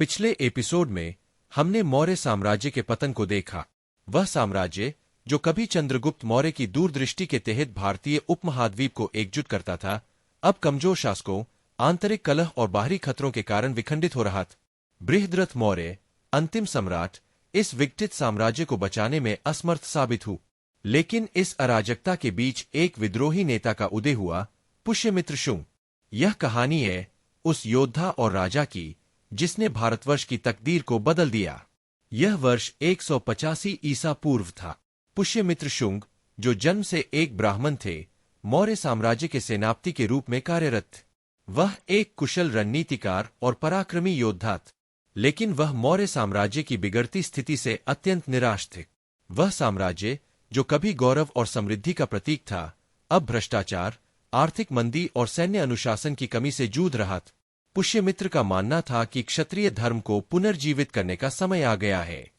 पिछले एपिसोड में हमने मौर्य साम्राज्य के पतन को देखा। वह साम्राज्य जो कभी चंद्रगुप्त मौर्य की दूरदृष्टि के तहत भारतीय उपमहाद्वीप को एकजुट करता था, अब कमजोर शासकों, आंतरिक कलह और बाहरी खतरों के कारण विखंडित हो रहा था। बृहद्रथ मौर्य, अंतिम सम्राट, इस विघटित साम्राज्य को बचाने में असमर्थ साबित हुआ। लेकिन इस अराजकता के बीच एक विद्रोही नेता का उदय हुआ, पुष्यमित्र शुंग। यह कहानी है उस योद्धा और राजा की जिसने भारतवर्ष की तकदीर को बदल दिया। यह वर्ष 185 ईसा पूर्व था। पुष्यमित्र शुंग, जो जन्म से एक ब्राह्मण थे, मौर्य साम्राज्य के सेनापति के रूप में कार्यरत थे। वह एक कुशल रणनीतिकार और पराक्रमी योद्धा था, लेकिन वह मौर्य साम्राज्य की बिगड़ती स्थिति से अत्यंत निराश थे। वह साम्राज्य जो कभी गौरव और समृद्धि का प्रतीक था, अब भ्रष्टाचार, आर्थिक मंदी और सैन्य अनुशासन की कमी से जूझ रहा था। पुष्यमित्र का मानना था कि क्षत्रिय धर्म को पुनर्जीवित करने का समय आ गया है।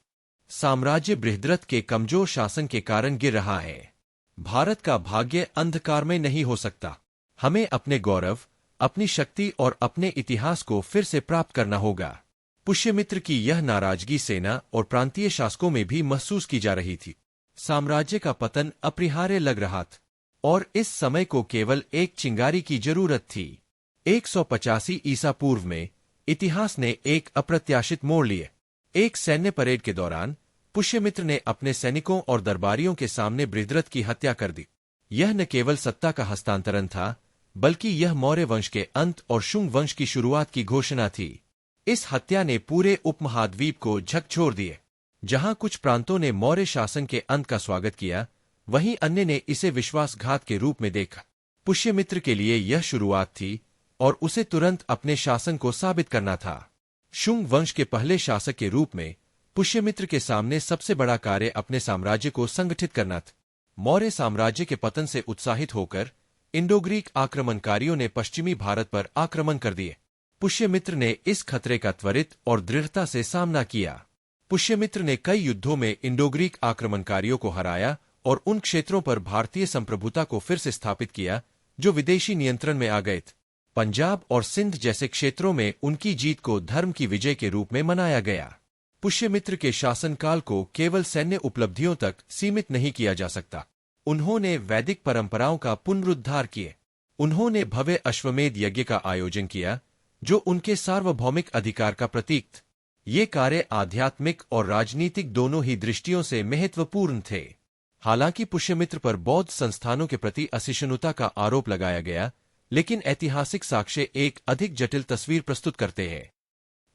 साम्राज्य बृहद्रथ के कमजोर शासन के कारण गिर रहा है। भारत का भाग्य अंधकार में नहीं हो सकता। हमें अपने गौरव, अपनी शक्ति और अपने इतिहास को फिर से प्राप्त करना होगा। पुष्यमित्र की यह नाराजगी सेना और प्रांतीय शासकों में भी महसूस की जा रही थी। साम्राज्य का पतन अपरिहार्य लग रहा था और इस समय को केवल एक चिंगारी की जरूरत थी। 185 ईसा पूर्व में इतिहास ने एक अप्रत्याशित मोड़ लिए। एक सैन्य परेड के दौरान पुष्यमित्र ने अपने सैनिकों और दरबारियों के सामने बृहद्रथ की हत्या कर दी। यह न केवल सत्ता का हस्तांतरण था, बल्कि यह मौर्य वंश के अंत और शुंग वंश की शुरुआत की घोषणा थी। इस हत्या ने पूरे उपमहाद्वीप को झकझोर दिए। जहां कुछ प्रांतों ने मौर्य शासन के अंत का स्वागत किया, वहीं अन्य ने इसे विश्वासघात के रूप में देखा। पुष्यमित्र के लिए यह शुरुआत थी और उसे तुरंत अपने शासन को साबित करना था। शुंग वंश के पहले शासक के रूप में पुष्यमित्र के सामने सबसे बड़ा कार्य अपने साम्राज्य को संगठित करना था। मौर्य साम्राज्य के पतन से उत्साहित होकर इंडो-ग्रीक आक्रमणकारियों ने पश्चिमी भारत पर आक्रमण कर दिए। पुष्यमित्र ने इस खतरे का त्वरित और दृढ़ता से सामना किया। पुष्यमित्र ने कई युद्धों में इंडो-ग्रीक आक्रमणकारियों को हराया और उन क्षेत्रों पर भारतीय संप्रभुता को फिर से स्थापित किया जो विदेशी नियंत्रण में आ गए थे। पंजाब और सिंध जैसे क्षेत्रों में उनकी जीत को धर्म की विजय के रूप में मनाया गया। पुष्यमित्र के शासनकाल को केवल सैन्य उपलब्धियों तक सीमित नहीं किया जा सकता। उन्होंने वैदिक परंपराओं का पुनरुद्धार किए। उन्होंने भव्य अश्वमेध यज्ञ का आयोजन किया, जो उनके सार्वभौमिक अधिकार का प्रतीक था। ये कार्य आध्यात्मिक और राजनीतिक दोनों ही दृष्टियों से महत्वपूर्ण थे। हालांकि पुष्यमित्र पर बौद्ध संस्थानों के प्रति असहिष्णुता का आरोप लगाया गया, लेकिन ऐतिहासिक साक्ष्य एक अधिक जटिल तस्वीर प्रस्तुत करते हैं।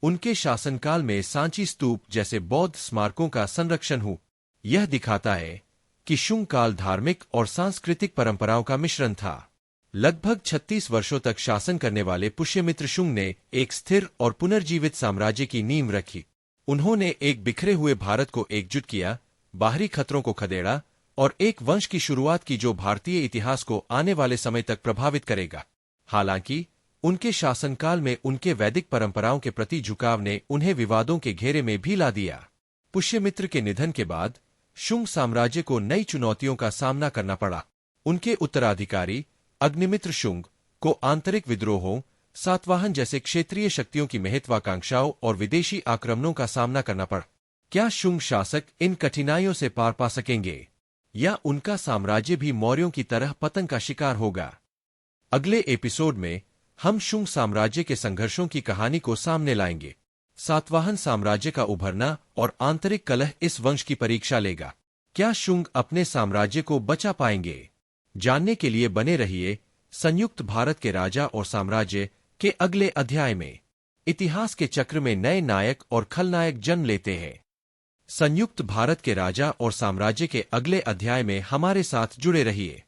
उनके शासनकाल में सांची स्तूप जैसे बौद्ध स्मारकों का संरक्षण हुआ। यह दिखाता है कि शुंग काल धार्मिक और सांस्कृतिक परंपराओं का मिश्रण था। लगभग 36 वर्षों तक शासन करने वाले पुष्यमित्र शुंग ने एक स्थिर और पुनर्जीवित साम्राज्य की नींव रखी। उन्होंने एक बिखरे हुए भारत को एकजुट किया, बाहरी खतरों को खदेड़ा और एक वंश की शुरुआत की जो भारतीय इतिहास को आने वाले समय तक प्रभावित करेगा। हालांकि उनके शासनकाल में उनके वैदिक परंपराओं के प्रति झुकाव ने उन्हें विवादों के घेरे में भी ला दिया। पुष्यमित्र के निधन के बाद शुंग साम्राज्य को नई चुनौतियों का सामना करना पड़ा। उनके उत्तराधिकारी अग्निमित्र शुंग को आंतरिक विद्रोहों, सातवाहन जैसे क्षेत्रीय शक्तियों की महत्वाकांक्षाओं और विदेशी आक्रमणों का सामना करना पड़ा। क्या शुंग शासक इन कठिनाइयों से पार पा सकेंगे, या उनका साम्राज्य भी मौर्यों की तरह पतन का शिकार होगा? अगले एपिसोड में हम शुंग साम्राज्य के संघर्षों की कहानी को सामने लाएंगे। सातवाहन साम्राज्य का उभरना और आंतरिक कलह इस वंश की परीक्षा लेगा। क्या शुंग अपने साम्राज्य को बचा पाएंगे? जानने के लिए बने रहिए संयुक्त भारत के राजा और साम्राज्य के अगले अध्याय में। इतिहास के चक्र में नए नायक और खलनायक जन्म लेते हैं। संयुक्त भारत के राजा और साम्राज्य के अगले अध्याय में हमारे साथ जुड़े रहिए।